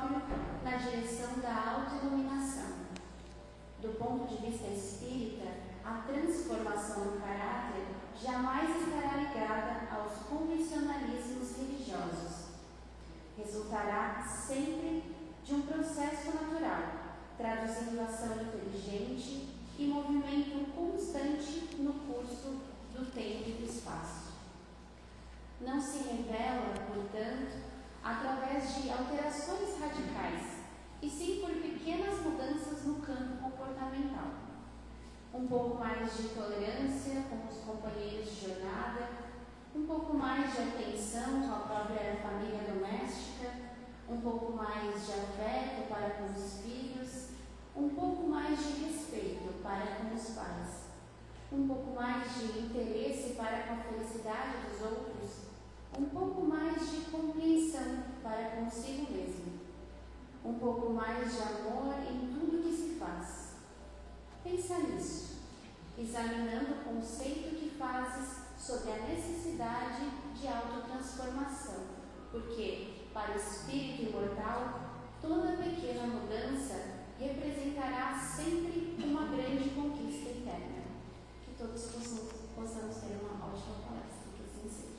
próprio na direção da autoiluminação. Do ponto de vista espírita, a transformação do caráter jamais estará ligada aos convencionalismos religiosos. Resultará sempre de um processo natural, traduzindo ação inteligente e movimento constante no curso do tempo e do espaço. Não se revela, portanto, através de alterações radicais, e sim por pequenas mudanças no campo comportamental. Um pouco mais de tolerância com os companheiros de jornada, um pouco mais de atenção com a própria família doméstica, um pouco mais de afeto para com os filhos, um pouco mais de respeito para com os pais, um pouco mais de interesse para com a felicidade dos outros, um pouco mais de compreensão para consigo mesmo, um pouco mais de amor em tudo que se faz. Pensa nisso, examinando o conceito que fazes sobre a necessidade de autotransformação, porque, para o espírito imortal, toda pequena mudança representará sempre uma grande conquista interna. Que todos possamos ter uma ótima palestra, que assim seja.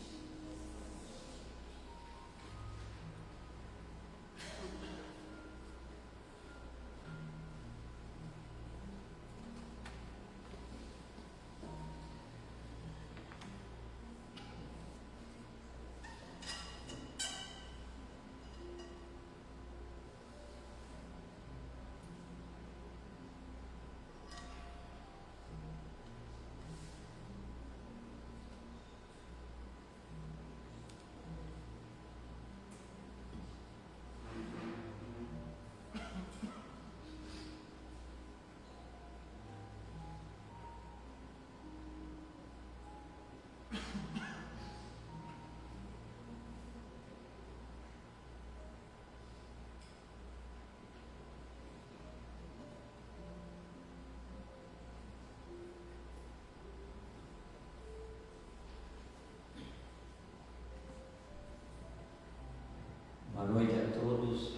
Boa noite a todos.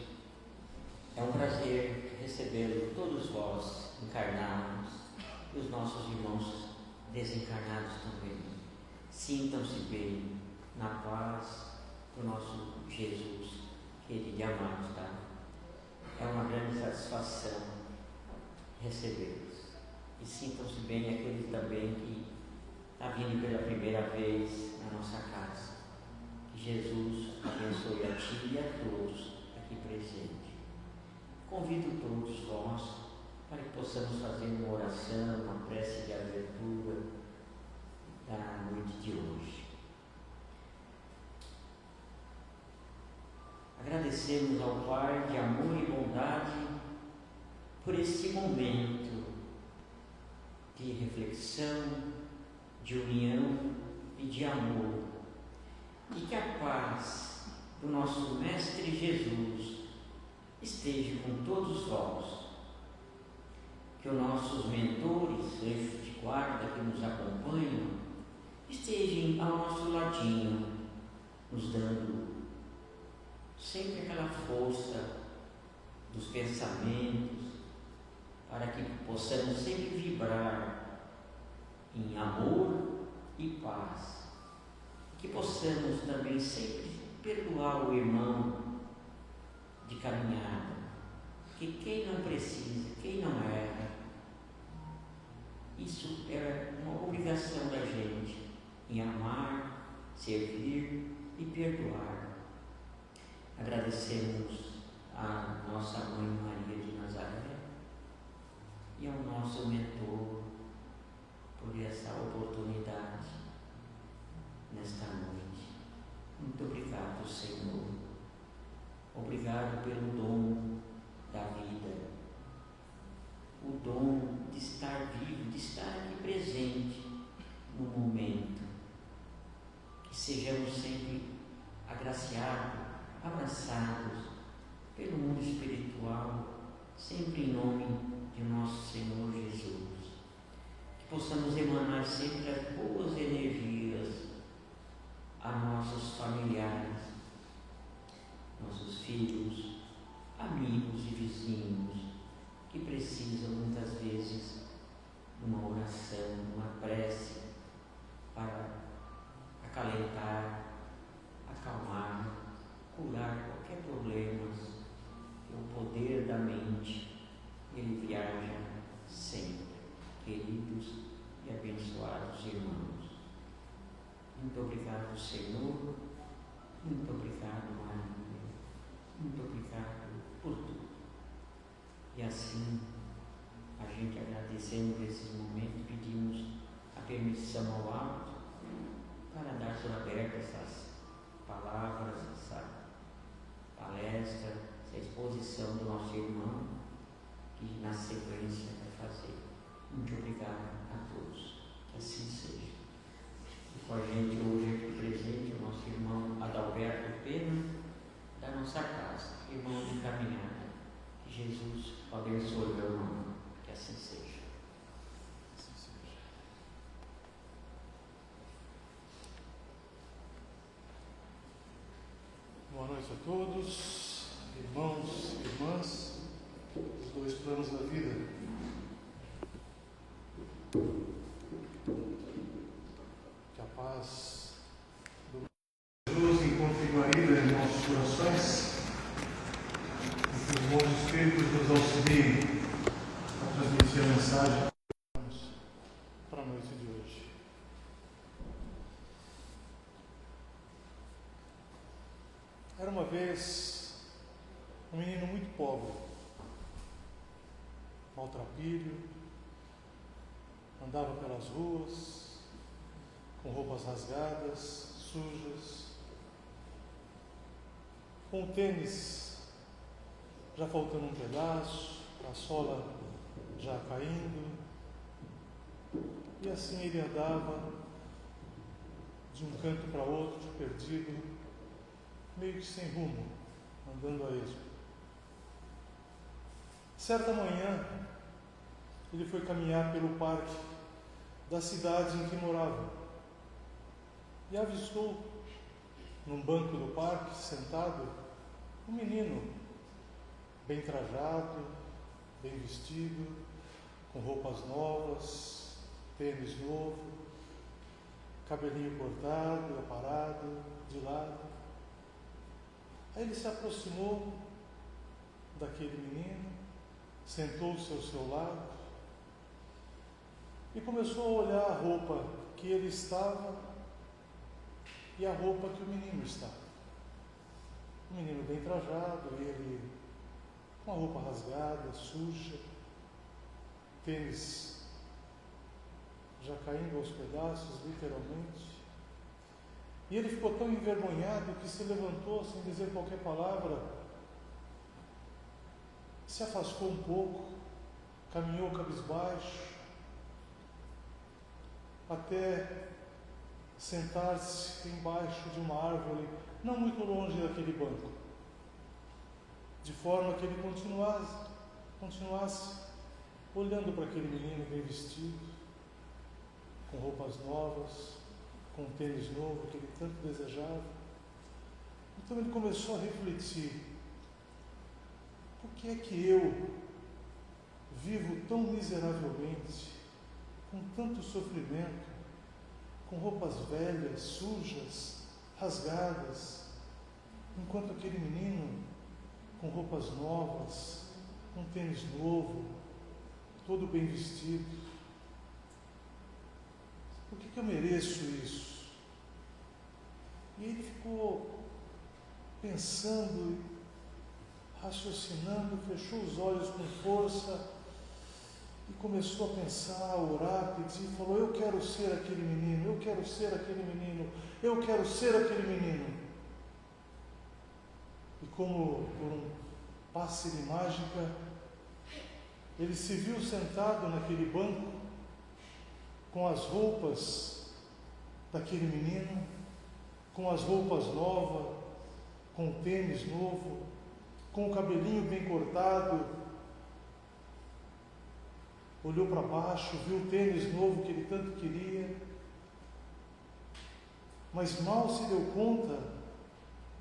É um prazer recebê-lo, todos vós encarnados e os nossos irmãos desencarnados também. Sintam-se bem na paz do nosso Jesus, querido e amado, tá? É uma grande satisfação recebê-los. E sintam-se bem aqueles também que estão vindo pela primeira vez na nossa casa. Jesus abençoe a ti e a todos aqui presentes. Convido todos vós para que possamos fazer uma oração, uma prece de abertura da noite de hoje. Agradecemos ao Pai de amor e bondade por este momento de reflexão, de união e de amor. E que a paz do nosso Mestre Jesus esteja com todos vós. Que os nossos mentores, anjos de guarda que nos acompanham, estejam ao nosso ladinho, nos dando sempre aquela força dos pensamentos, para que possamos sempre vibrar em amor e paz. Que possamos também sempre perdoar o irmão de caminhada, que quem não precisa, quem não erra, isso é uma obrigação da gente, em amar, servir e perdoar. Agradecemos a nossa Mãe Maria de Nazaré e ao nosso mentor por essa oportunidade nesta noite. Muito obrigado, Senhor. Obrigado pelo dom da vida, o dom de estar vivo, de estar aqui presente no momento. Que sejamos sempre agraciados, abraçados pelo mundo espiritual, sempre em nome de nosso Senhor Jesus. Que possamos emanar sempre as boas energias a nossos familiares, nossos filhos, amigos e vizinhos que precisam muitas vezes de uma oração, de uma prece para acalentar, acalmar, curar qualquer problema. O poder da mente, ele viaja sempre. Queridos e abençoados irmãos, muito obrigado, Senhor, muito obrigado, Maria, muito obrigado por tudo. E assim, a gente agradecendo esse momento, pedimos a permissão ao alto para dar por aberta essas palavras, essa palestra, essa exposição do nosso irmão, que na sequência vai fazer. Muito obrigado a todos, que assim seja. E com a gente hoje aqui presente o nosso irmão Adalberto Pena, da nossa casa, irmão de caminhada. Que Jesus abençoe meu irmão, que assim seja. Boa noite a todos, irmãos e irmãs, dos dois planos da vida. Que a paz do Jesus encontre guarida em nossos corações e que os bons Espíritos nos auxiliem a transmitir a mensagem para a noite de hoje. Era uma vez um menino muito pobre, maltrapilho, andava pelas ruas, com roupas rasgadas, sujas, com o tênis já faltando um pedaço, a sola já caindo, e assim ele andava de um canto para outro, perdido, meio que sem rumo, andando a esmo. Certa manhã, ele foi caminhar pelo parque da cidade em que morava e avistou, num banco do parque, sentado, um menino bem trajado, bem vestido, com roupas novas, tênis novo, cabelinho cortado, aparado, de lado. Aí ele se aproximou daquele menino, sentou-se ao seu lado e começou a olhar a roupa que ele estava e a roupa que o menino estava. O menino bem trajado, ele com a roupa rasgada, suja, tênis já caindo aos pedaços, literalmente. E ele ficou tão envergonhado que se levantou sem dizer qualquer palavra, se afastou um pouco, caminhou cabisbaixo, até sentar-se embaixo de uma árvore, não muito longe daquele banco, de forma que ele continuasse olhando para aquele menino bem vestido, com roupas novas, com um tênis novo que ele tanto desejava. Então ele começou a refletir: por que é que eu vivo tão miseravelmente, com tanto sofrimento, com roupas velhas, sujas, rasgadas, enquanto aquele menino com roupas novas, com tênis novo, todo bem vestido? Por que eu mereço isso? E ele ficou pensando, raciocinando, fechou os olhos com força e começou a pensar, a orar, a pedir, falou: eu quero ser aquele menino, eu quero ser aquele menino, eu quero ser aquele menino. E como por um passe de mágica, ele se viu sentado naquele banco, com as roupas daquele menino, com as roupas novas, com o tênis novo, com o cabelinho bem cortado. Olhou para baixo, viu o tênis novo que ele tanto queria, mas mal se deu conta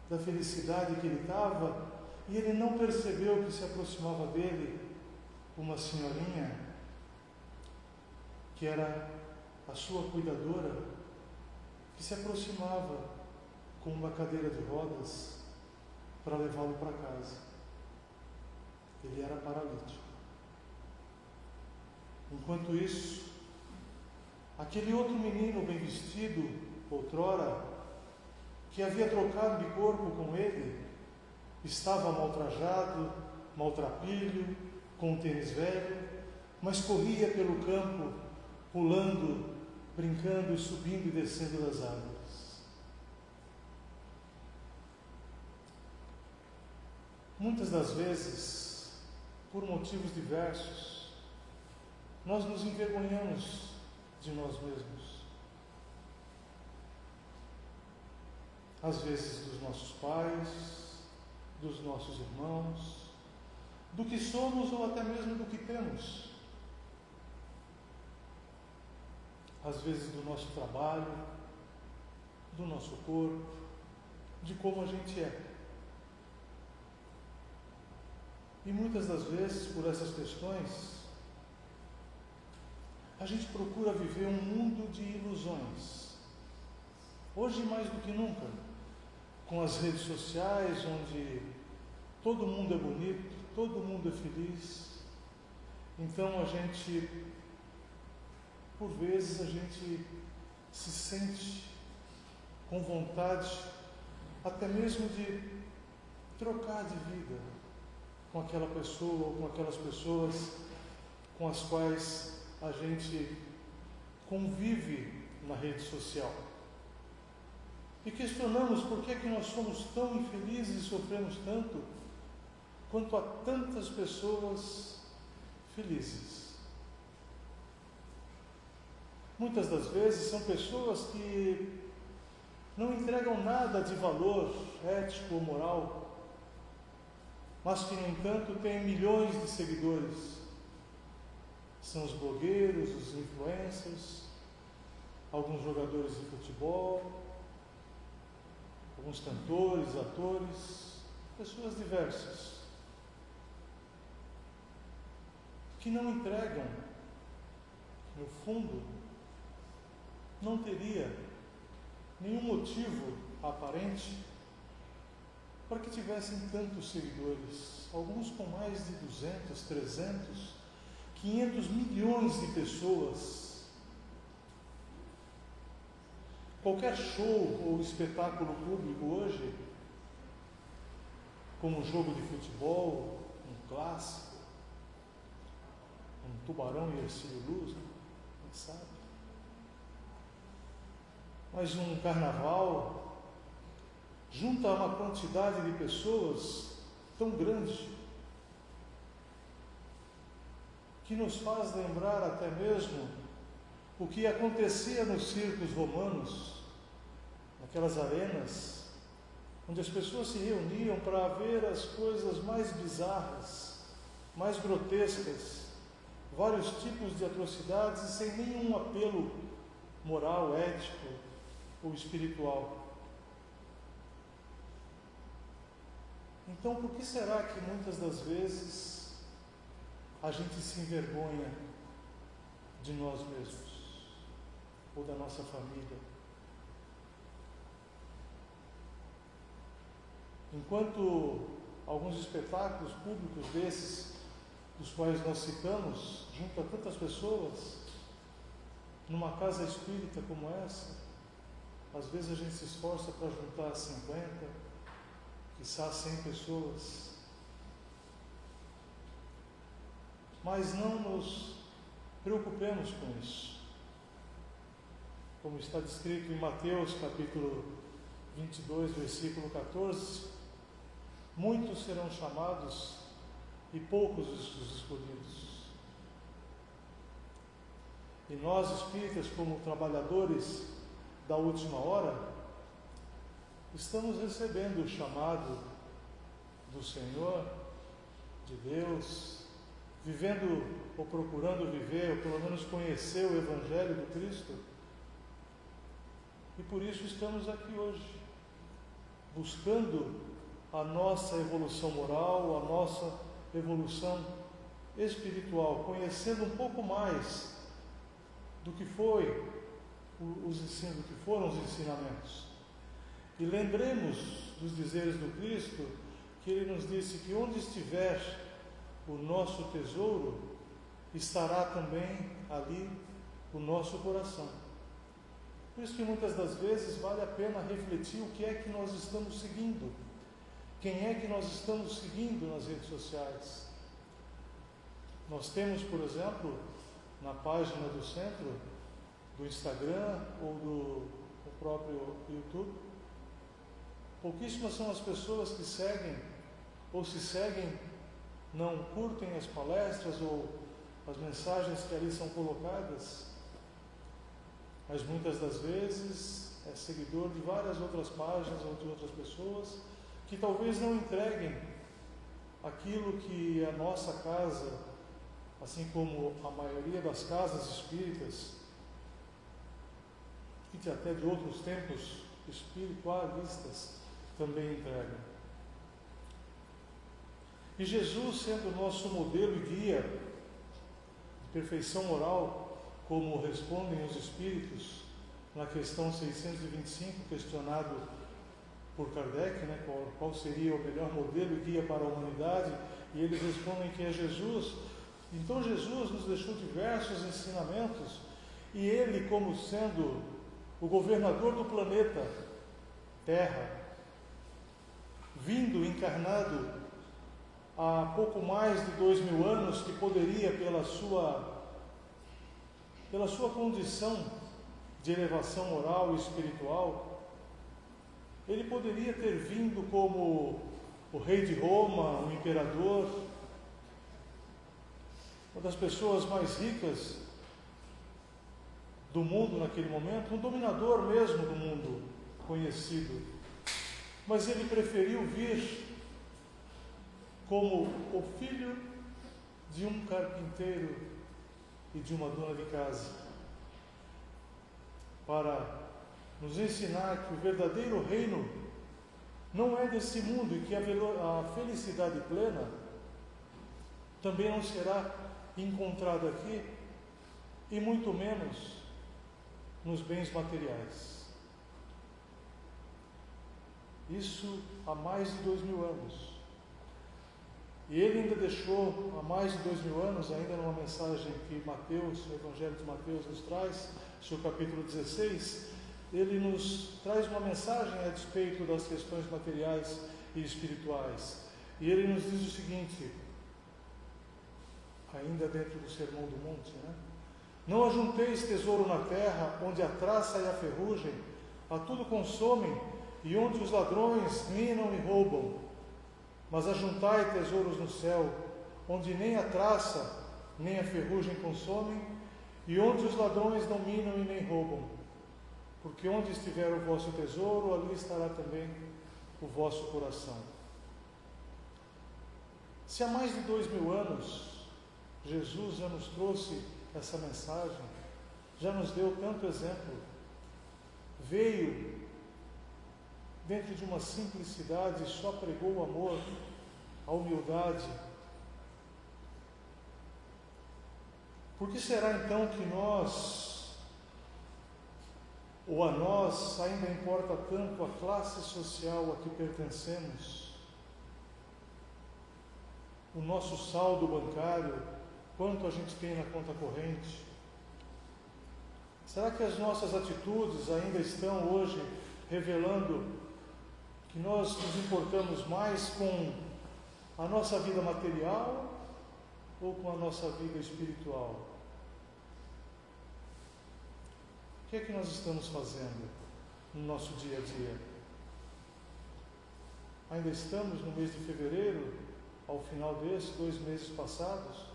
da felicidade que ele estava, e ele não percebeu que se aproximava dele uma senhorinha que era a sua cuidadora, que se aproximava com uma cadeira de rodas para levá-lo para casa. Ele era paralítico. Enquanto isso, aquele outro menino bem vestido, outrora, que havia trocado de corpo com ele, estava maltrajado, maltrapilho, com um tênis velho, mas corria pelo campo, pulando, brincando, subindo e descendo das árvores. Muitas das vezes, por motivos diversos, nós nos envergonhamos de nós mesmos. Às vezes dos nossos pais, dos nossos irmãos, do que somos ou até mesmo do que temos. Às vezes do nosso trabalho, do nosso corpo, de como a gente é. E muitas das vezes, por essas questões, a gente procura viver um mundo de ilusões. Hoje mais do que nunca, com as redes sociais, onde todo mundo é bonito, todo mundo é feliz. Então por vezes a gente se sente com vontade até mesmo de trocar de vida com aquela pessoa ou com aquelas pessoas com as quais a gente convive na rede social. E questionamos por que é que nós somos tão infelizes e sofremos tanto quanto há tantas pessoas felizes. Muitas das vezes são pessoas que não entregam nada de valor ético ou moral, mas que, no entanto, têm milhões de seguidores. São os blogueiros, os influencers, alguns jogadores de futebol, alguns cantores, atores, pessoas diversas, que não entregam, no fundo, não teria nenhum motivo aparente para que tivessem tantos seguidores, alguns com mais de 200, 300, 500 milhões de pessoas. Qualquer show ou espetáculo público hoje, como um jogo de futebol, um clássico, um Tubarão e Ercílio Luz, quem sabe? Mas um carnaval junta uma quantidade de pessoas tão grande que nos faz lembrar até mesmo o que acontecia nos circos romanos, naquelas arenas, onde as pessoas se reuniam para ver as coisas mais bizarras, mais grotescas, vários tipos de atrocidades e sem nenhum apelo moral, ético ou espiritual. Então, por que será que muitas das vezes a gente se envergonha de nós mesmos ou da nossa família? Enquanto alguns espetáculos públicos desses, dos quais nós citamos, juntam tantas pessoas, numa casa espírita como essa, às vezes a gente se esforça para juntar 50, quiçá 100 pessoas, mas não nos preocupemos com isso. Como está descrito em Mateus capítulo 22, versículo 14, muitos serão chamados e poucos os escolhidos. E nós, espíritas, como trabalhadores da última hora, estamos recebendo o chamado do Senhor, de Deus, vivendo ou procurando viver, ou pelo menos conhecer o Evangelho do Cristo. E por isso estamos aqui hoje, buscando a nossa evolução moral, a nossa evolução espiritual, conhecendo um pouco mais do que foram os ensinamentos. E lembremos dos dizeres do Cristo, que Ele nos disse que onde estiver o nosso tesouro, estará também ali o nosso coração. Por isso que muitas das vezes vale a pena refletir o que é que nós estamos seguindo, quem é que nós estamos seguindo nas redes sociais. Nós temos, por exemplo, na página do centro, do Instagram ou do próprio YouTube, pouquíssimas são as pessoas que seguem, ou se seguem, não curtem as palestras ou as mensagens que ali são colocadas, mas muitas das vezes é seguidor de várias outras páginas ou de outras pessoas que talvez não entreguem aquilo que a nossa casa, assim como a maioria das casas espíritas e até de outros templos espiritualistas também entregam. E Jesus, sendo nosso modelo e guia de perfeição moral, como respondem os espíritos na questão 625, questionado por Kardec, qual seria o melhor modelo e guia para a humanidade, e eles respondem que é Jesus. Então Jesus nos deixou diversos ensinamentos, e Ele, como sendo o governador do planeta Terra, vindo encarnado há pouco mais de 2000 anos, que poderia, pela sua condição de elevação moral e espiritual, ele poderia ter vindo como o rei de Roma, o imperador, uma das pessoas mais ricas do mundo naquele momento, um dominador mesmo do mundo conhecido. Mas ele preferiu vir como o filho de um carpinteiro e de uma dona de casa, para nos ensinar que o verdadeiro reino não é desse mundo e que a felicidade plena também não será encontrada aqui, e muito menos nos bens materiais. Isso há mais de 2000 anos. E ele ainda deixou, há mais de 2000 anos, ainda numa mensagem que Mateus, o Evangelho de Mateus nos traz, seu capítulo 16, ele nos traz uma mensagem a respeito das questões materiais e espirituais. E ele nos diz o seguinte, ainda dentro do Sermão do Monte, Não ajunteis tesouro na terra, onde a traça e a ferrugem a tudo consomem, e onde os ladrões minam e roubam. Mas ajuntai tesouros no céu, onde nem a traça nem a ferrugem consomem, e onde os ladrões não minam e nem roubam. Porque onde estiver o vosso tesouro, ali estará também o vosso coração. Se há mais de 2000 anos Jesus já nos trouxe essa mensagem, já nos deu tanto exemplo, veio dentro de uma simplicidade, só pregou o amor, a humildade. Por que será então que a nós ainda importa tanto a classe social a que pertencemos, o nosso saldo bancário, quanto a gente tem na conta corrente? Será que as nossas atitudes ainda estão hoje revelando que nós nos importamos mais com a nossa vida material ou com a nossa vida espiritual? O que é que nós estamos fazendo no nosso dia a dia? Ainda estamos no mês de fevereiro, ao final desses 2 meses passados?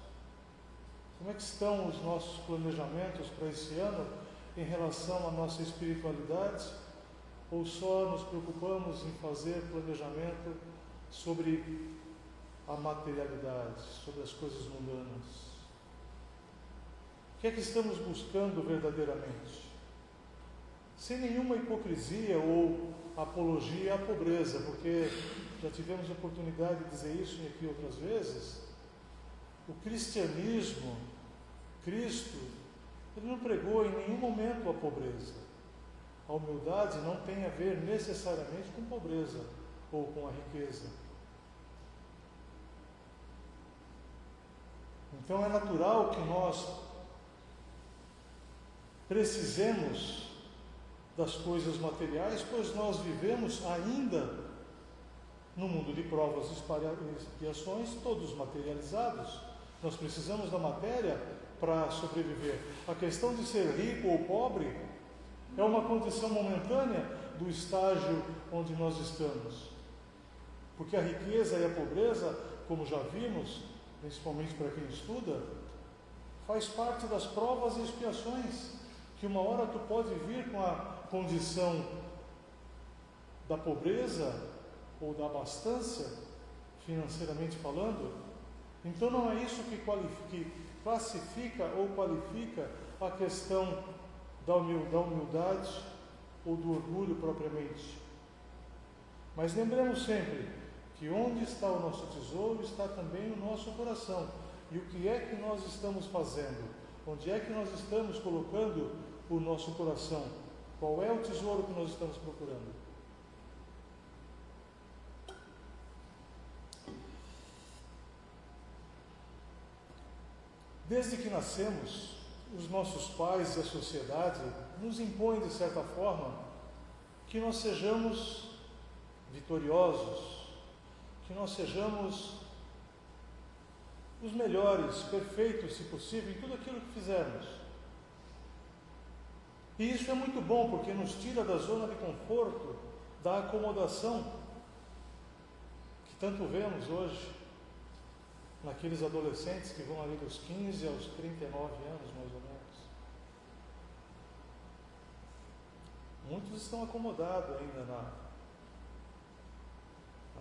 Como é que estão os nossos planejamentos para esse ano em relação à nossa espiritualidade? Ou só nos preocupamos em fazer planejamento sobre a materialidade, sobre as coisas mundanas? O que é que estamos buscando verdadeiramente? Sem nenhuma hipocrisia ou apologia à pobreza, porque já tivemos a oportunidade de dizer isso aqui outras vezes, o cristianismo, Cristo, ele não pregou em nenhum momento a pobreza. A humildade não tem a ver necessariamente com pobreza ou com a riqueza. Então é natural que nós precisemos das coisas materiais, pois nós vivemos ainda no mundo de provas e expiações, todos materializados. Nós precisamos da matéria para sobreviver. A questão de ser rico ou pobre é uma condição momentânea do estágio onde nós estamos. Porque a riqueza e a pobreza, como já vimos, principalmente para quem estuda, faz parte das provas e expiações, que uma hora tu pode vir com a condição da pobreza ou da abastança, financeiramente falando. Então não é isso que classifica ou qualifica a questão da humildade ou do orgulho propriamente. Mas lembremos sempre que onde está o nosso tesouro está também o nosso coração. E o que é que nós estamos fazendo? Onde é que nós estamos colocando o nosso coração? Qual é o tesouro que nós estamos procurando? Desde que nascemos, os nossos pais e a sociedade nos impõem, de certa forma, que nós sejamos vitoriosos, que nós sejamos os melhores, perfeitos, se possível, em tudo aquilo que fizermos. E isso é muito bom, porque nos tira da zona de conforto, da acomodação, que tanto vemos hoje naqueles adolescentes que vão ali dos 15 aos 39 anos, mais ou menos. Muitos estão acomodados ainda na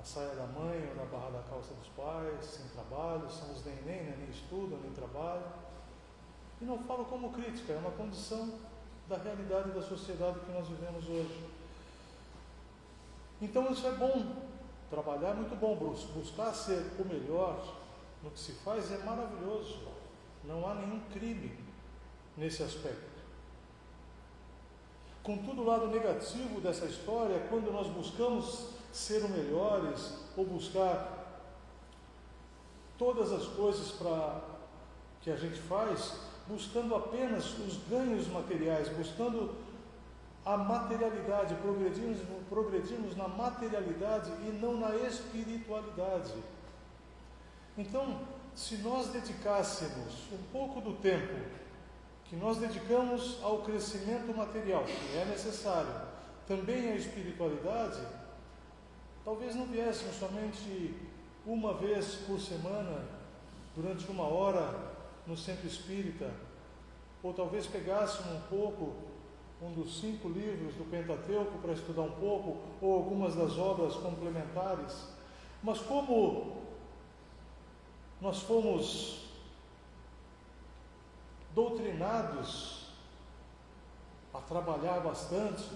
saia da mãe ou na barra da calça dos pais, sem trabalho, são os neném, né? Nem estudam, nem trabalham. E não falo como crítica, é uma condição da realidade da sociedade que nós vivemos hoje. Então isso é bom, trabalhar é muito bom, buscar ser o melhor no que se faz é maravilhoso, não há nenhum crime nesse aspecto. Contudo, o lado negativo dessa história é quando nós buscamos ser os melhores ou buscar todas as coisas que a gente faz, buscando apenas os ganhos materiais, buscando a materialidade, progredirmos na materialidade e não na espiritualidade. Então, se nós dedicássemos um pouco do tempo que nós dedicamos ao crescimento material, que é necessário, também à espiritualidade, talvez não viéssemos somente uma vez por semana, durante 1 hora, no centro espírita, ou talvez pegássemos um pouco um dos 5 livros do Pentateuco para estudar um pouco, ou algumas das obras complementares. Mas como nós fomos doutrinados a trabalhar bastante,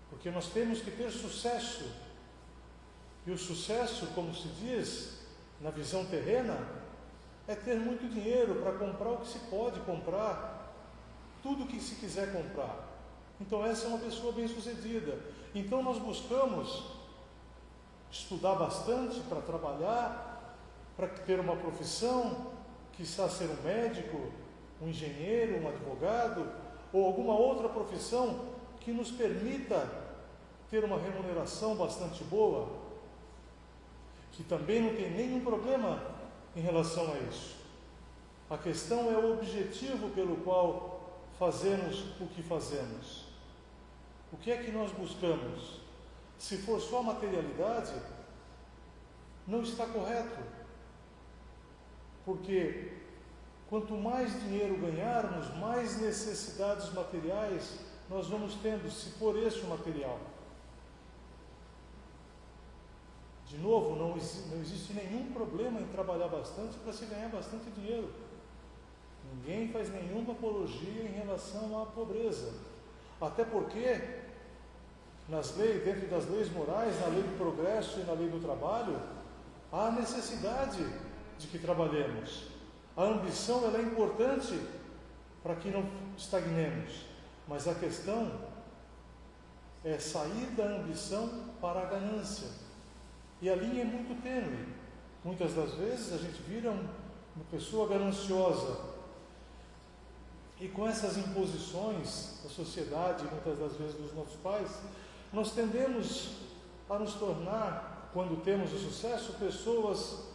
porque nós temos que ter sucesso, e o sucesso, como se diz na visão terrena, é ter muito dinheiro para comprar o que se pode comprar, tudo o que se quiser comprar. Então essa é uma pessoa bem-sucedida. Então nós buscamos estudar bastante para trabalhar, para ter uma profissão, quizá ser um médico, um engenheiro, um advogado, ou alguma outra profissão que nos permita ter uma remuneração bastante boa, que também não tem nenhum problema em relação a isso. A questão é o objetivo pelo qual fazemos o que fazemos. O que é que nós buscamos? Se for só materialidade, não está correto. Porque quanto mais dinheiro ganharmos, mais necessidades materiais nós vamos tendo, se for esse o material. De novo, não existe nenhum problema em trabalhar bastante para se ganhar bastante dinheiro. Ninguém faz nenhuma apologia em relação à pobreza. Até porque dentro das leis morais, na lei do progresso e na lei do trabalho, há necessidade de que trabalhemos. A ambição ela é importante para que não estagnemos, mas a questão é sair da ambição para a ganância. E a linha é muito tênue. Muitas das vezes a gente vira uma pessoa gananciosa. E com essas imposições da sociedade, muitas das vezes dos nossos pais, nós tendemos a nos tornar, quando temos o sucesso, pessoas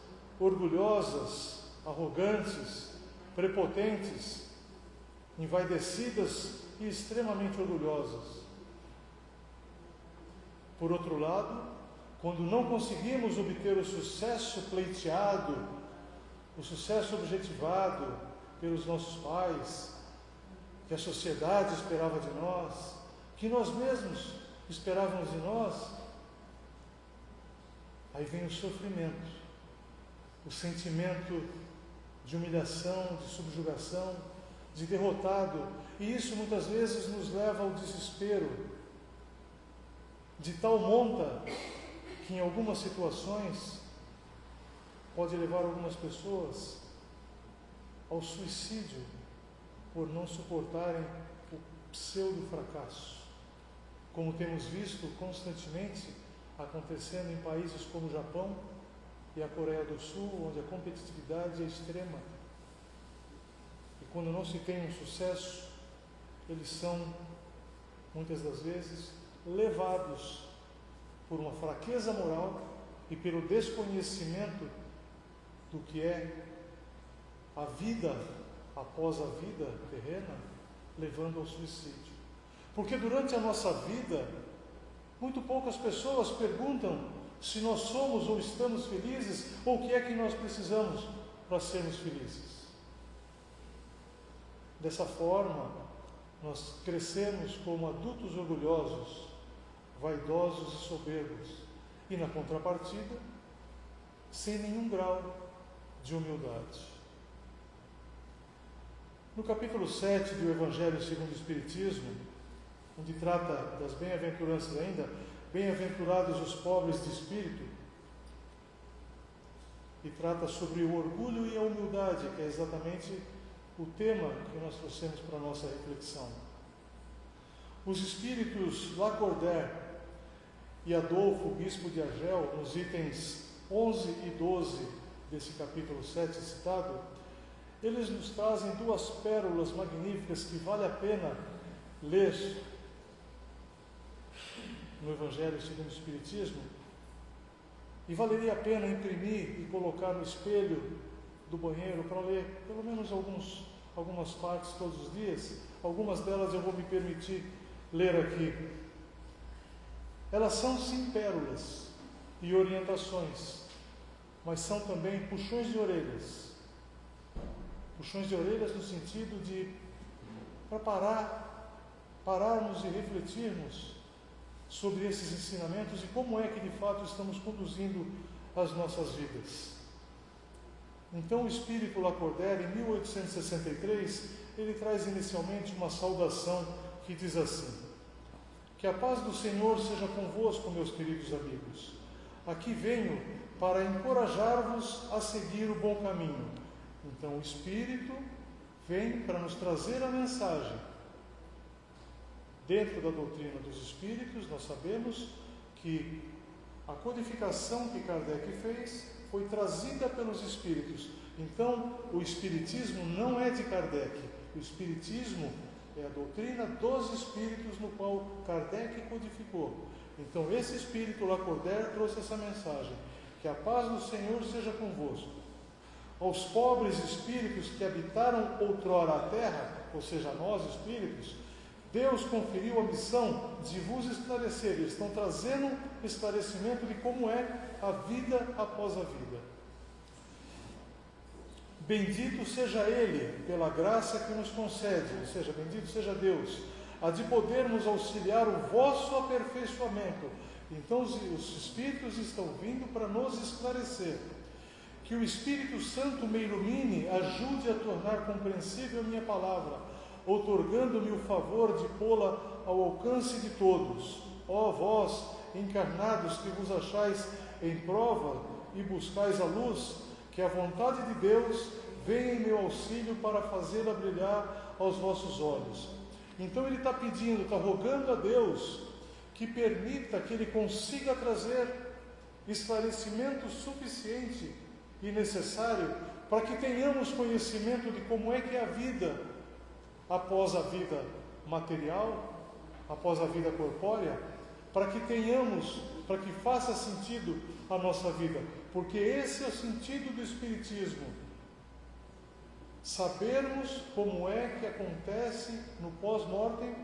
orgulhosas, arrogantes, prepotentes, envaidecidas e extremamente orgulhosas. Por outro lado, quando não conseguimos obter o sucesso pleiteado, o sucesso objetivado pelos nossos pais, que a sociedade esperava de nós, que nós mesmos esperávamos de nós, aí vem o sofrimento, o sentimento de humilhação, de subjugação, de derrotado, e isso muitas vezes nos leva ao desespero, de tal monta que em algumas situações pode levar algumas pessoas ao suicídio por não suportarem o pseudo-fracasso, como temos visto constantemente acontecendo em países como o Japão e a Coreia do Sul, onde a competitividade é extrema. E quando não se tem um sucesso, eles são, muitas das vezes, levados por uma fraqueza moral e pelo desconhecimento do que é a vida após a vida terrena, levando ao suicídio. Porque durante a nossa vida, muito poucas pessoas perguntam se nós somos ou estamos felizes, ou o que é que nós precisamos para sermos felizes. Dessa forma, nós crescemos como adultos orgulhosos, vaidosos e soberbos, e na contrapartida, sem nenhum grau de humildade. No capítulo 7 do Evangelho segundo o Espiritismo, onde trata das bem-aventuranças ainda, bem-aventurados os pobres de espírito, e trata sobre o orgulho e a humildade, que é exatamente o tema que nós trouxemos para a nossa reflexão. Os espíritos Lacordaire e Adolfo, bispo de Argel, nos itens 11 e 12 desse capítulo 7 citado, eles nos trazem duas pérolas magníficas que vale a pena ler no Evangelho segundo o Espiritismo, e valeria a pena imprimir e colocar no espelho do banheiro para ler pelo menos algumas partes todos os dias. Algumas delas eu vou me permitir ler aqui. Elas são sim pérolas e orientações, mas são também puxões de orelhas. Puxões de orelhas no sentido de para pararmos e refletirmos sobre esses ensinamentos e como é que de fato estamos conduzindo as nossas vidas. Então o espírito Lacordaire, em 1863, ele traz inicialmente uma saudação que diz assim: que a paz do Senhor seja convosco, meus queridos amigos. Aqui venho para encorajar-vos a seguir o bom caminho. Então o Espírito vem para nos trazer a mensagem. Dentro da doutrina dos Espíritos, nós sabemos que a codificação que Kardec fez foi trazida pelos Espíritos. Então, o Espiritismo não é de Kardec. O Espiritismo é a doutrina dos Espíritos no qual Kardec codificou. Então, esse Espírito Lacordaire trouxe essa mensagem: que a paz do Senhor seja convosco. Aos pobres espíritos que habitaram outrora a terra, ou seja, nós espíritos, Deus conferiu a missão de vos esclarecer. Eles estão trazendo esclarecimento de como é a vida após a vida. Bendito seja Ele pela graça que nos concede, ou seja, bendito seja Deus, a de podermos auxiliar o vosso aperfeiçoamento. Então os Espíritos estão vindo para nos esclarecer. Que o Espírito Santo me ilumine, ajude a tornar compreensível a minha palavra, outorgando-me o favor de pô-la ao alcance de todos. ó vós, encarnados, que vos achais em prova e buscais a luz, que a vontade de Deus venha em meu auxílio para fazê-la brilhar aos vossos olhos. Então ele está pedindo, está rogando a Deus que permita que ele consiga trazer esclarecimento suficiente e necessário para que tenhamos conhecimento de como é que é a vida após a vida material, após a vida corpórea, para que tenhamos, para que faça sentido a nossa vida, porque esse é o sentido do Espiritismo. Sabermos como é que acontece no pós-mortem,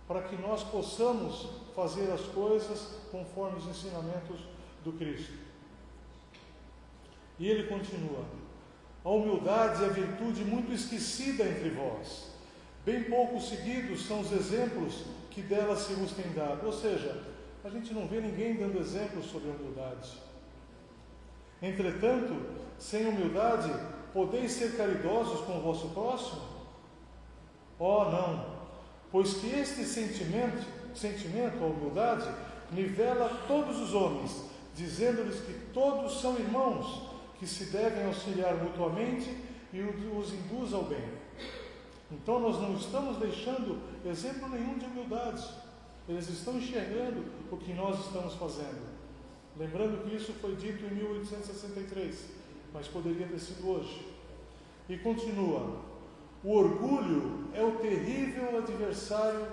para que nós possamos fazer as coisas conforme os ensinamentos do Cristo. E ele continua: a humildade é a virtude muito esquecida entre vós. Bem pouco seguidos são os exemplos que dela se vos tem dado. Ou seja, a gente não vê ninguém dando exemplos sobre a humildade. Entretanto, sem humildade, podeis ser caridosos com o vosso próximo? Oh, não! Pois que este sentimento, a humildade, nivela todos os homens, dizendo-lhes que todos são irmãos, que se devem auxiliar mutuamente e os induz ao bem. Então nós não estamos deixando exemplo nenhum de humildade. Eles estão enxergando o que nós estamos fazendo. Lembrando que isso foi dito em 1863, mas poderia ter sido hoje. E continua: o orgulho é o terrível adversário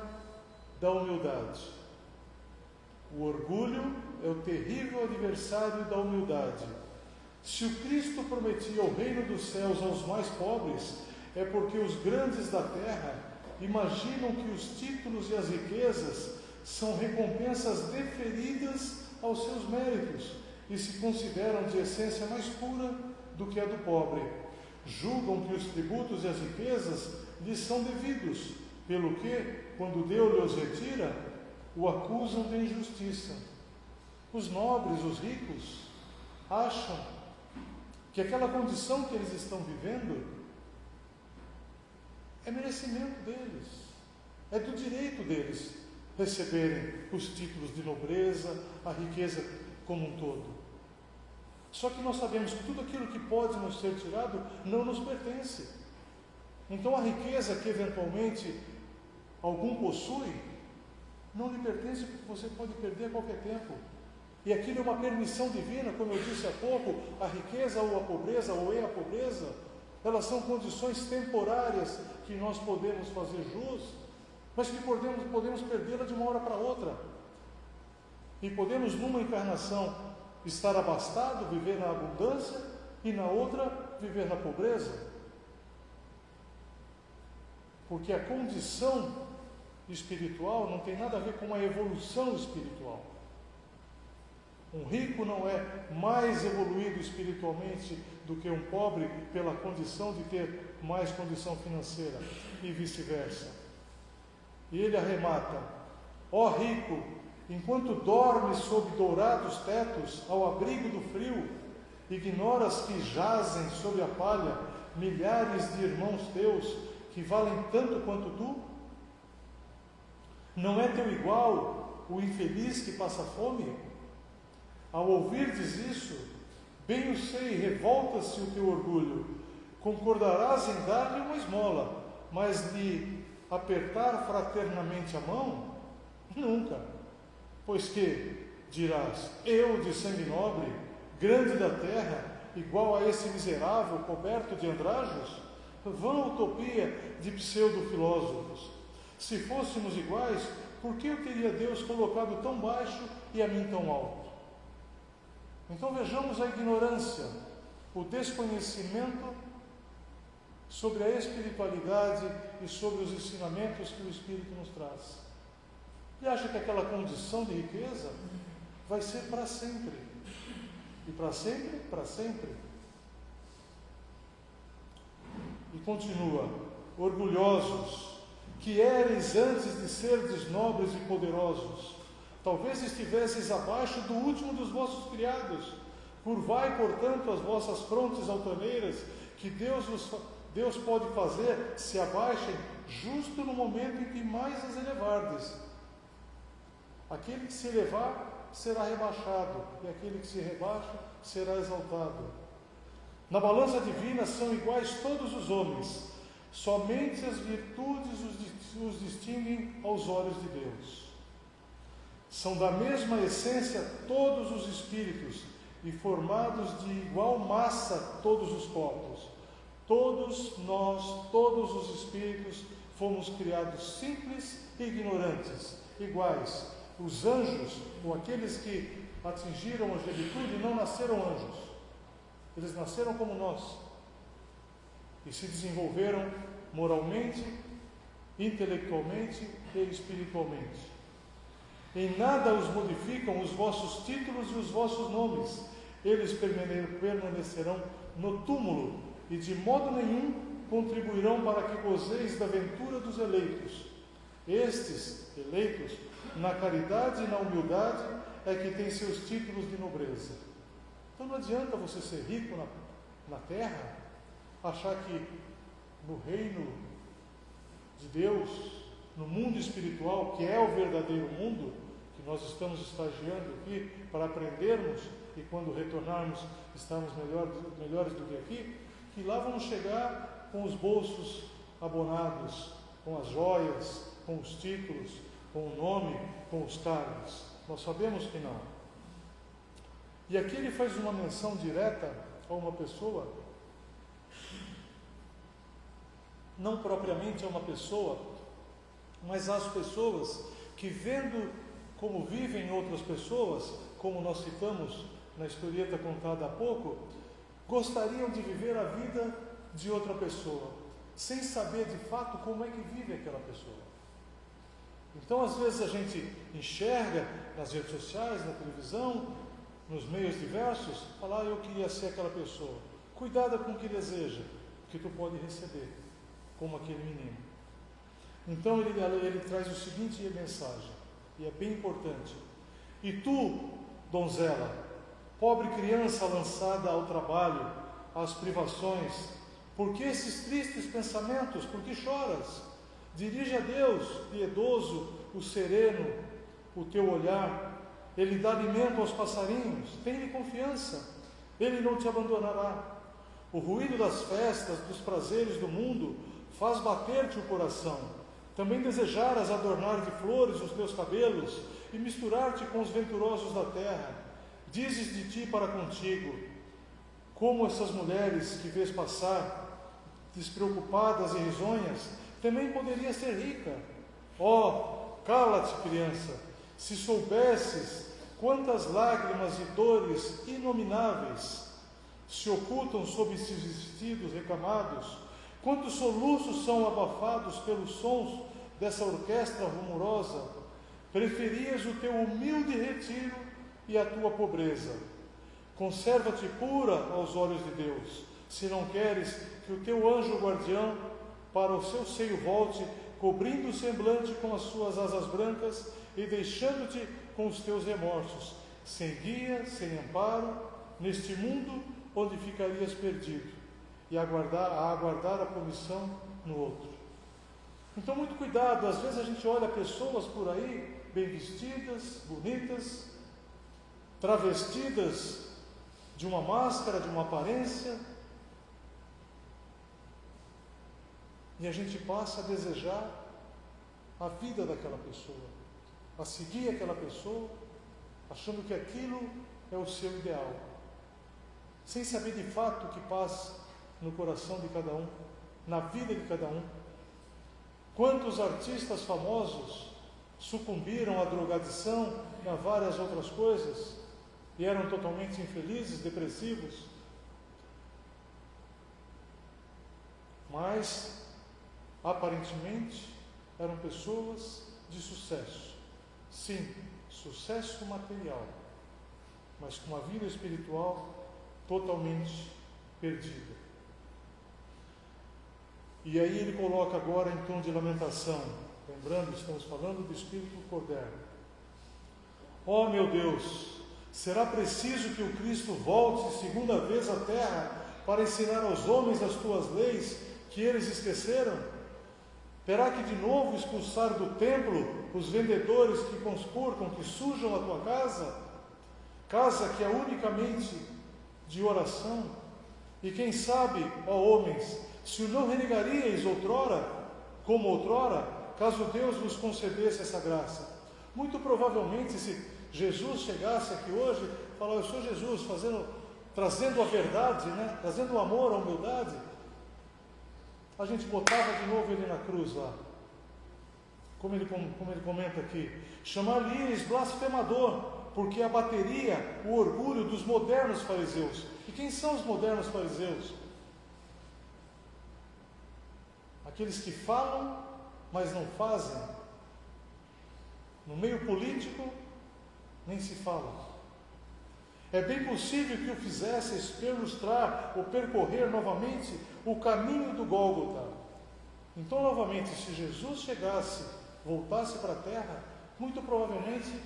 da humildade. O orgulho é o terrível adversário da humildade. Se o Cristo prometia o reino dos céus aos mais pobres, é porque os grandes da terra imaginam que os títulos e as riquezas são recompensas deferidas aos seus méritos e se consideram de essência mais pura do que a do pobre. Julgam que os tributos e as riquezas lhes são devidos, pelo que, quando Deus lhes retira, o acusam de injustiça. Os nobres, os ricos, acham que aquela condição que eles estão vivendo é merecimento deles, é do direito deles receberem os títulos de nobreza, a riqueza como um todo. Só que nós sabemos que tudo aquilo que pode nos ser tirado não nos pertence. Então a riqueza que eventualmente algum possui não lhe pertence, porque você pode perder a qualquer tempo. E aquilo é uma permissão divina, como eu disse há pouco. A riqueza ou a pobreza, ou é a pobreza, elas são condições temporárias que nós podemos fazer jus, mas que podemos perdê-la de uma hora para outra. E podemos, numa encarnação, estar abastado, viver na abundância, e na outra, viver na pobreza. Porque a condição espiritual não tem nada a ver com a evolução espiritual. Um rico não é mais evoluído espiritualmente do que um pobre pela condição de ter mais condição financeira, e vice-versa. E ele arremata: ó rico, enquanto dormes sob dourados tetos, ao abrigo do frio, ignoras que jazem sob a palha milhares de irmãos teus que valem tanto quanto tu? Não é teu igual o infeliz que passa fome? Ao ouvirdes isso, bem o sei, revolta-se o teu orgulho. Concordarás em dar-lhe uma esmola, mas lhe apertar fraternamente a mão? Nunca. Pois que, dirás, eu de sangue nobre, grande da terra, igual a esse miserável coberto de andrajos? Vã utopia de pseudo-filósofos. Se fôssemos iguais, por que eu teria Deus colocado tão baixo e a mim tão alto? Então vejamos a ignorância, o desconhecimento sobre a espiritualidade e sobre os ensinamentos que o Espírito nos traz. E acha que aquela condição de riqueza vai ser para sempre. E para sempre, para sempre. E continua: orgulhosos, que éreis antes de serdes nobres e poderosos, talvez estivesseis abaixo do último dos vossos criados. Curvai, portanto, as vossas frontes altaneiras, que Deus pode fazer se abaixem justo no momento em que mais as elevardes. Aquele que se elevar será rebaixado, e aquele que se rebaixa será exaltado. Na balança divina são iguais todos os homens, somente as virtudes os distinguem aos olhos de Deus. São da mesma essência todos os espíritos, e formados de igual massa todos os corpos. Todos nós, todos os espíritos, fomos criados simples e ignorantes, iguais. Os anjos, ou aqueles que atingiram a angelitude, não nasceram anjos. Eles nasceram como nós. E se desenvolveram moralmente, intelectualmente e espiritualmente. Em nada os modificam os vossos títulos e os vossos nomes. Eles permanecerão no túmulo e de modo nenhum contribuirão para que gozeis da ventura dos eleitos. Estes, eleitos, na caridade e na humildade, é que têm seus títulos de nobreza. Então não adianta você ser rico na terra, achar que no reino de Deus, no mundo espiritual, que é o verdadeiro mundo, que nós estamos estagiando aqui para aprendermos e quando retornarmos estarmos melhores do que aqui, que lá vamos chegar com os bolsos abonados, com as joias, com os títulos, com o nome, com os cargos. Nós sabemos que não. E aqui ele faz uma menção direta a uma pessoa, não propriamente a uma pessoa, mas às pessoas que, vendo como vivem outras pessoas, como nós citamos na historieta contada há pouco, gostariam de viver a vida de outra pessoa, sem saber de fato como é que vive aquela pessoa. Então, às vezes a gente enxerga nas redes sociais, na televisão, nos meios diversos, falar, eu queria ser aquela pessoa. Cuidado com o que deseja, que tu pode receber, como aquele menino. Então ele traz o seguinte mensagem, e é bem importante. E tu, donzela, pobre criança lançada ao trabalho, às privações, por que esses tristes pensamentos? Por que choras? Dirige a Deus, piedoso, o sereno, o teu olhar. Ele dá alimento aos passarinhos. Tem-lhe confiança. Ele não te abandonará. O ruído das festas, dos prazeres do mundo, faz bater-te o coração. Também desejaras adornar de flores os teus cabelos e misturar-te com os venturosos da terra. Dizes de ti para contigo, como essas mulheres que vês passar, despreocupadas e risonhas, também poderia ser rica. Cala-te, criança, se soubesses quantas lágrimas e dores inomináveis se ocultam sob esses vestidos recamados, quantos soluços são abafados pelos sons dessa orquestra rumorosa, preferias o teu humilde retiro e a tua pobreza. Conserva-te pura aos olhos de Deus, se não queres que o teu anjo guardião para o seu seio volte, cobrindo o semblante com as suas asas brancas e deixando-te com os teus remorsos, sem guia, sem amparo, neste mundo onde ficarias perdido, e a aguardar a promissão no outro. Então, muito cuidado, às vezes a gente olha pessoas por aí, bem vestidas, bonitas, travestidas de uma máscara, de uma aparência, e a gente passa a desejar a vida daquela pessoa, a seguir aquela pessoa, achando que aquilo é o seu ideal, sem saber de fato o que passa no coração de cada um, na vida de cada um. Quantos artistas famosos sucumbiram à drogadição e a várias outras coisas e eram totalmente infelizes, depressivos, mas aparentemente eram pessoas de sucesso. Sim, sucesso material, mas com uma vida espiritual totalmente perdida. E aí ele coloca agora em tom de lamentação, lembrando, estamos falando do Espírito Cordeiro. Meu Deus, será preciso que o Cristo volte segunda vez à terra para ensinar aos homens as tuas leis que eles esqueceram? Terá que de novo expulsar do templo os vendedores que conspurcam, que sujam a tua casa? Casa que é unicamente de oração? E quem sabe, ó homens, se o não renegaríeis outrora, como outrora, caso Deus vos concedesse essa graça? Muito provavelmente, se Jesus chegasse aqui hoje, falar, eu sou Jesus, trazendo a verdade, né? Trazendo o amor, a humildade, a gente botava de novo ele na cruz lá. Como ele comenta aqui, chamar-lhe-eis blasfemador, porque abateria o orgulho dos modernos fariseus. E quem são os modernos fariseus? Aqueles que falam, mas não fazem. No meio político, nem se fala. É bem possível que o fizesseis perlustrar ou percorrer novamente o caminho do Gólgota. Então, novamente, se Jesus voltasse para a terra, muito provavelmente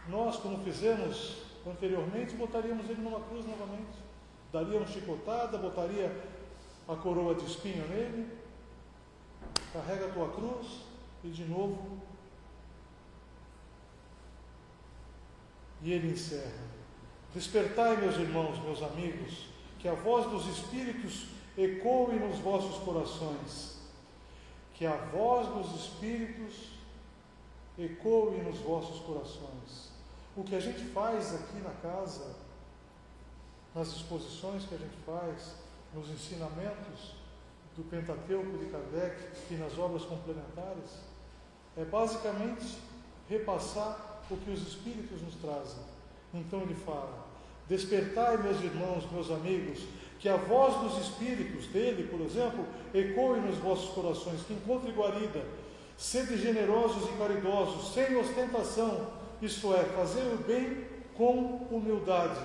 nós, como fizemos anteriormente, botaríamos ele numa cruz novamente. Daríamos chicotada, botaria a coroa de espinho nele, carrega a tua cruz e de novo. E ele encerra: despertai, meus irmãos, meus amigos, que a voz dos Espíritos ecoe nos vossos corações. Que a voz dos Espíritos ecoe nos vossos corações. O que a gente faz aqui na casa, nas exposições que a gente faz, nos ensinamentos do Pentateuco de Kardec e nas obras complementares, é basicamente repassar o que os Espíritos nos trazem. Então ele fala: despertai, meus irmãos, meus amigos, que a voz dos Espíritos dele, por exemplo, ecoe nos vossos corações, que encontre guarida. Sede generosos e caridosos, sem ostentação, isto é, fazer o bem com humildade.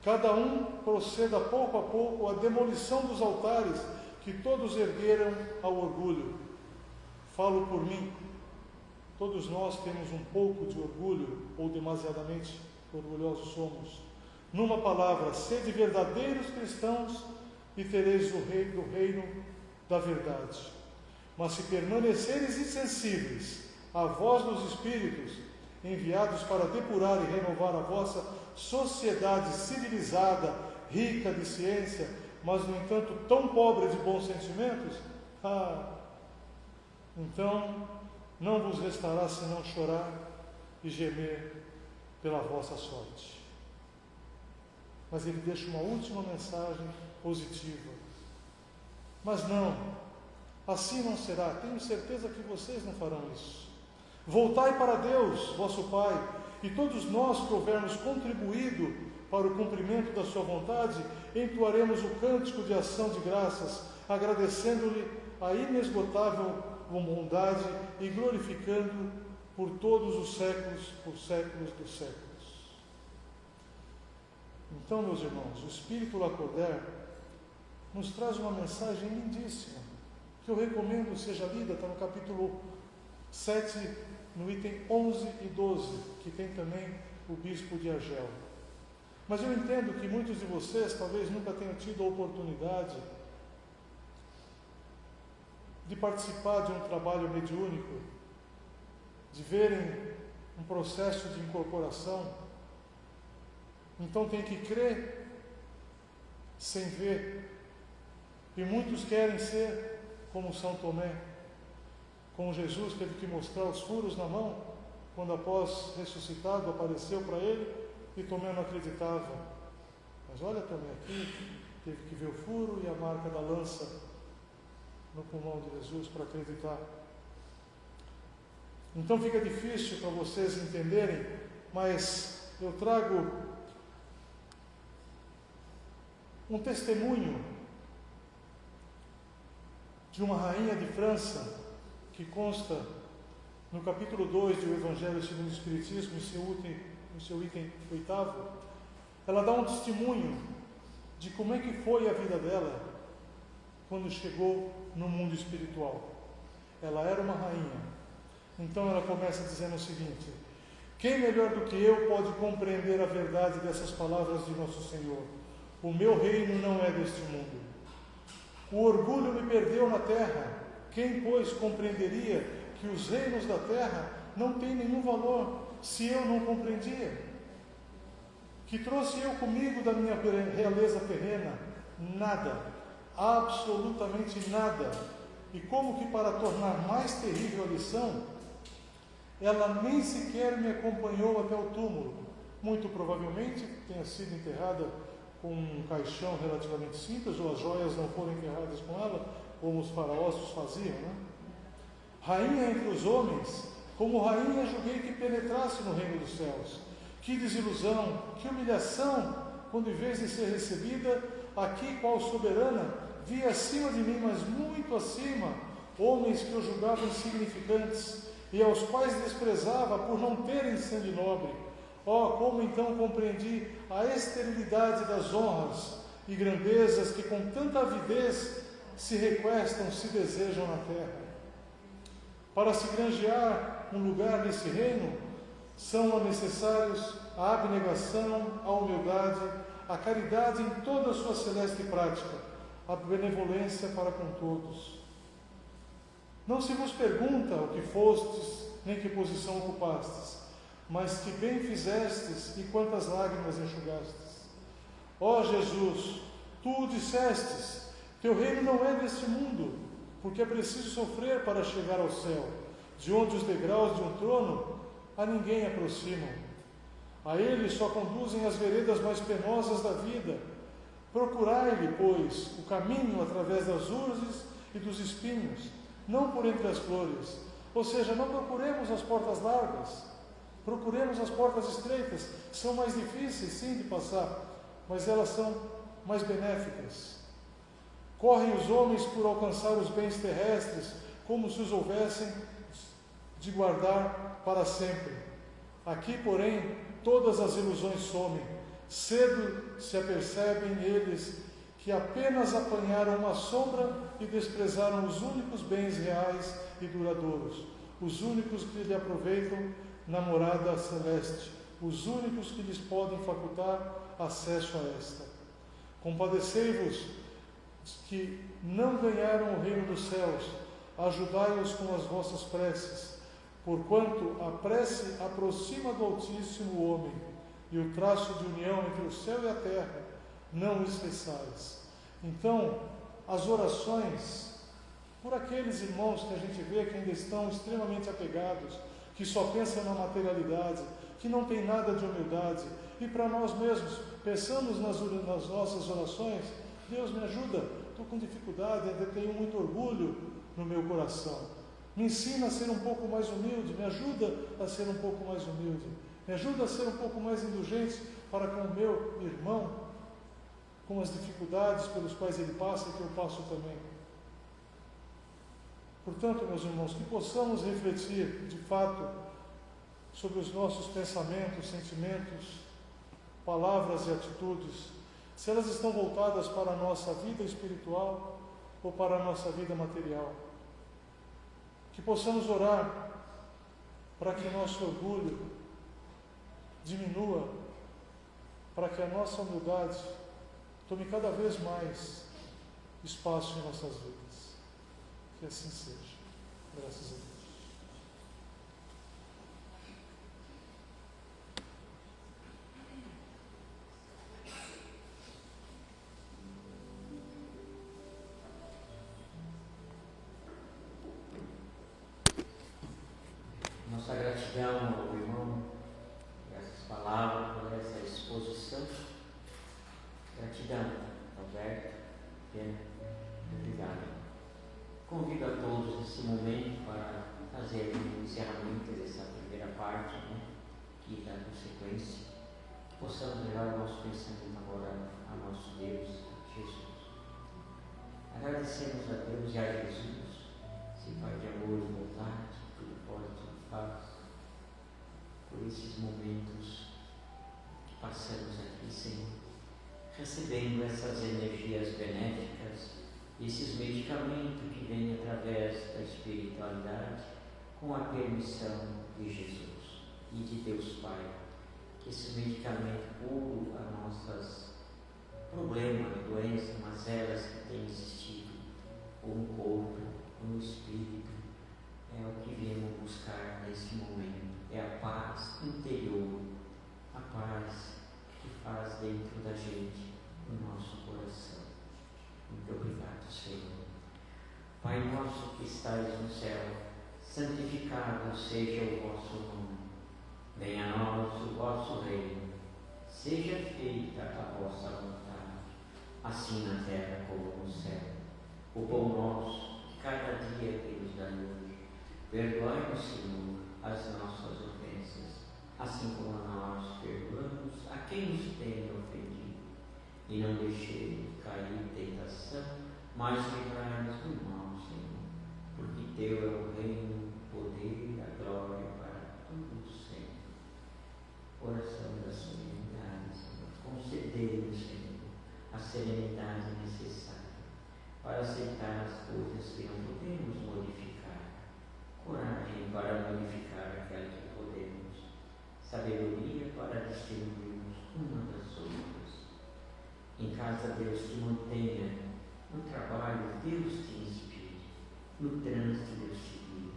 Cada um proceda pouco a pouco à demolição dos altares que todos ergueram ao orgulho. Falo por mim. Todos nós temos um pouco de orgulho, ou demasiadamente orgulhosos somos. Numa palavra, sede verdadeiros cristãos e tereis o reino da verdade. Mas se permaneceres insensíveis à voz dos Espíritos, enviados para depurar e renovar a vossa sociedade civilizada, rica de ciência, mas no entanto tão pobre de bons sentimentos, então não vos restará senão chorar e gemer pela vossa sorte. Mas ele deixa uma última mensagem positiva. Mas não, assim não será. Tenho certeza que vocês não farão isso. Voltai para Deus, vosso Pai, e todos nós que houvermos contribuído para o cumprimento da sua vontade, entoaremos o cântico de ação de graças, agradecendo-lhe a inesgotável bondade e glorificando por todos os séculos, por séculos dos séculos. Então, meus irmãos, o Espírito Lacordaire nos traz uma mensagem lindíssima, que eu recomendo seja lida, está no capítulo 7, no item 11 e 12, que tem também o Bispo de Argel. Mas eu entendo que muitos de vocês talvez nunca tenham tido a oportunidade de participar de um trabalho mediúnico, de verem um processo de incorporação. Então tem que crer sem ver. E muitos querem ser como São Tomé, como Jesus teve que mostrar os furos na mão, quando após ressuscitado apareceu para ele e Tomé não acreditava. Mas olha Tomé aqui, teve que ver o furo e a marca da lança no pulmão de Jesus para acreditar. Então fica difícil para vocês entenderem, mas eu trago um testemunho de uma rainha de França, que consta no capítulo 2 do Evangelho segundo o Espiritismo, no seu item 8º. Ela dá um testemunho de como é que foi a vida dela quando chegou no mundo espiritual. Ela era uma rainha. Então ela começa dizendo o seguinte: quem melhor do que eu pode compreender a verdade dessas palavras de Nosso Senhor? O meu reino não é deste mundo. O orgulho me perdeu na terra, Quem, pois, compreenderia que os reinos da terra não têm nenhum valor, se eu não compreendia? Que trouxe eu comigo da minha realeza terrena? Nada, absolutamente nada. E como que para tornar mais terrível a lição, ela nem sequer me acompanhou até o túmulo. Muito provavelmente tenha sido enterrada com um caixão relativamente simples, ou as joias não foram enterradas com ela, como os faraós os faziam, né? Rainha entre os homens, como rainha julguei que penetrasse no reino dos céus. Que desilusão, que humilhação, quando em vez de ser recebida, aqui qual soberana, vi acima de mim, mas muito acima, homens que eu julgava insignificantes, e aos quais desprezava por não terem sangue nobre. Oh, como então compreendi a esterilidade das honras e grandezas que com tanta avidez se requestam, se desejam na terra. Para se granjear um lugar nesse reino, são necessários a abnegação, a humildade, a caridade em toda a sua celeste prática, a benevolência para com todos. Não se vos pergunta o que fostes, nem que posição ocupastes, mas que bem fizestes e quantas lágrimas enxugastes. Ó Jesus, tu dissestes, teu reino não é deste mundo, porque é preciso sofrer para chegar ao céu, de onde os degraus de um trono a ninguém aproximam. A ele só conduzem as veredas mais penosas da vida. Procurai-lhe, pois, o caminho através das urzes e dos espinhos, não por entre as flores. Ou seja, não procuremos as portas largas, procuremos as portas estreitas, que são mais difíceis, sim, de passar, mas elas são mais benéficas. Correm os homens por alcançar os bens terrestres, como se os houvessem de guardar para sempre. Aqui, porém, todas as ilusões somem. Cedo se apercebem eles que apenas apanharam uma sombra e desprezaram os únicos bens reais e duradouros, os únicos que lhe aproveitam na morada celeste, os únicos que lhes podem facultar acesso a esta. Compadecei-vos que não ganharam o reino dos céus, ajudai-os com as vossas preces, porquanto a prece aproxima do Altíssimo o homem, e o traço de união entre o céu e a terra não esqueçais. Então, as orações por aqueles irmãos que a gente vê que ainda estão extremamente apegados, que só pensam na materialidade, que não tem nada de humildade, e para nós mesmos, pensamos nas nossas orações: Deus me ajuda, estou com dificuldade, ainda tenho muito orgulho no meu coração. Me ensina a ser um pouco mais humilde, me ajuda a ser um pouco mais humilde, me ajuda a ser um pouco mais indulgente para com o meu irmão, com as dificuldades pelas quais ele passa e que eu passo também. Portanto, meus irmãos, que possamos refletir de fato sobre os nossos pensamentos, sentimentos, palavras e atitudes, se elas estão voltadas para a nossa vida espiritual ou para a nossa vida material. Que possamos orar para que o nosso orgulho diminua, para que a nossa humildade tome cada vez mais espaço em nossas vidas. Que assim seja. Graças a Deus. Nossa gratidão ao irmão por essas palavras, por essa exposição. Gratidão, Alberto, Pena, obrigado. Convido a todos nesse momento para fazer o encerramento dessa primeira parte, que dá consequência. Possamos levar o nosso pensamento agora ao nosso Deus, Jesus. Agradecemos a Deus e a Jesus, esse Pai de amor e bondade, tudo pode, tudo faz, por esses momentos que passamos aqui, Senhor, recebendo essas energias benéficas, esses medicamentos que vêm através da espiritualidade, com a permissão de Jesus e de Deus Pai. Que esse medicamento cure as nossas problemas, doenças, mazelas que têm existido, ou no corpo, ou no espírito. Pai nosso que estais no céu, santificado seja o vosso nome. Venha a nós o vosso reino. Seja feita a vossa vontade, assim na terra como no céu. O pão nosso, que cada dia que nos dai hoje, perdoai-nos, Senhor, as nossas ofensas, assim como nós perdoamos a quem nos tem ofendido. E não deixemos cair em tentação, mas livrai-nos do mal, Senhor, porque teu é o reino, o poder e a glória para todos sempre. Oração da serenidade, Senhor. Concedei-nos, Senhor, a serenidade necessária para aceitar as coisas que não podemos modificar, coragem para modificar aquelas que podemos, sabedoria para distinguirmos uma das outras. Em casa, Deus te mantenha. No trabalho, Deus te inspire. No trânsito, Deus te guie.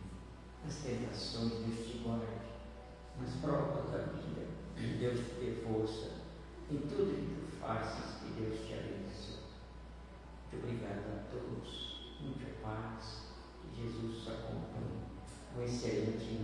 Nas tentações, Deus te guarde. Nas provas da vida, Deus te dê força. Em tudo que tu faças, que Deus te abençoe. Muito obrigado a todos. Muita paz. Que Jesus te acompanhe. Um excelente